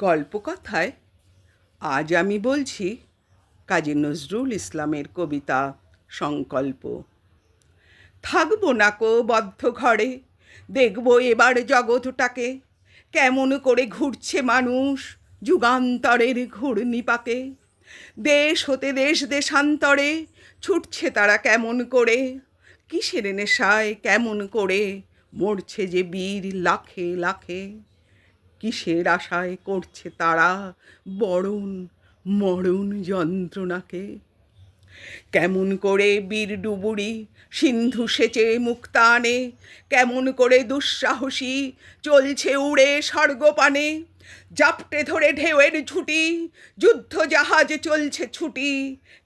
গল্পকথায় আজ আমি বলছি কাজী নজরুল ইসলামের কবিতা সংকল্প। থাকবো না কো বদ্ধ ঘরে, দেখবো এবার জগৎটাকে, কেমন করে ঘুরছে মানুষ যুগান্তরের ঘূর্ণিপাকে। দেশ হতে দেশ দেশান্তরে ছুটছে তারা কেমন করে, কিসের নেশায় কেমন করে মরছে যে বীর লাখে লাখে। কিসের আশায় করছে তারা বরণ মরণ যন্ত্রণাকে। কেমন করে বীর ডুবুরি সিন্ধু সেচে মুক্তানে, কেমন করে দুঃসাহসী চলছে উড়ে স্বর্গপানে। জাপটে ধরে ঢেউয়ের ঝুঁটি যুদ্ধ জাহাজ চলছে ছুটি,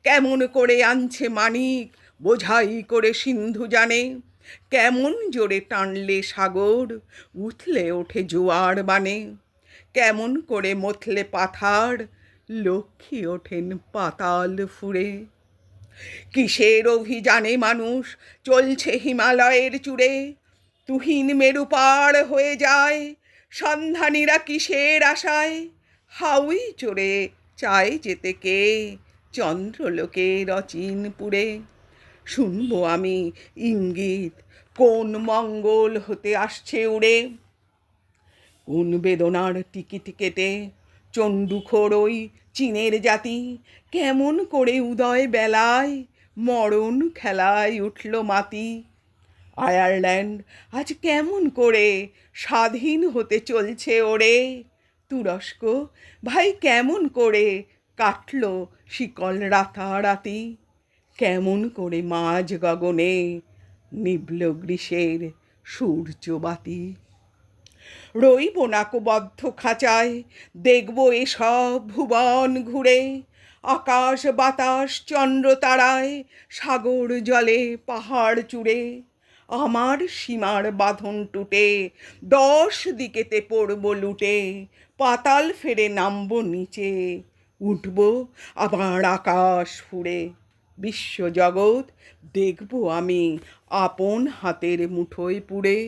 কেমন করে আনছে মানিক বোঝাই করে সিন্ধু জানে। কেমন জোরে টানলে সাগর উথলে ওঠে জোয়ার বানে, কেমন করে মথলে পাথার লক্ষ্মী ওঠেন পাতাল ফুঁড়ে। কিসের অভিযানে মানুষ চলছে হিমালয়ের চূড়ে, তুহিন মেরু পার হয়ে যায় সন্ধানীরা কিসের আশায়। হাউই চড়ে চায় যেতে কে চন্দ্রলোকের অচিনপুরে। শুনবো আমি ইঙ্গিত কোন মঙ্গল হতে আসছে উড়ে, কোন বেদনার টিকিট কেটে চণ্ডুখোর ওই চীনের জাতি কেমন করে উদয় বেলায় মরণ খেলায় উঠল মাতি। আয়ারল্যান্ড আজ কেমন করে স্বাধীন হতে চলছে ওরে, তুরস্ক ভাই কেমন করে কাটল শিকল রাতারাতি। কেমন করে মাঝ গগনে নিভল গ্রীষ্মের সূর্যবাতি। রইব নাকো বদ্ধ খাঁচায়, দেখব এসব ভুবন ঘুরে, আকাশ বাতাস চন্দ্র তারায় সাগর জলে পাহাড় চূড়ে। আমার সীমার বাঁধন টুটে 10 দিকেতে পড়ব লুটে, পাতাল ফেরে নামব নিচে, উঠব আবার আকাশ ফুঁড়ে। বিশ্বজগৎ দেখব আমি আপন হাতের মুঠোয় পুড়ে,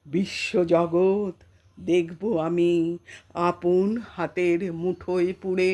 বিশ্বজগৎ দেখব আমি আপন হাতের মুঠোয় পুড়ে।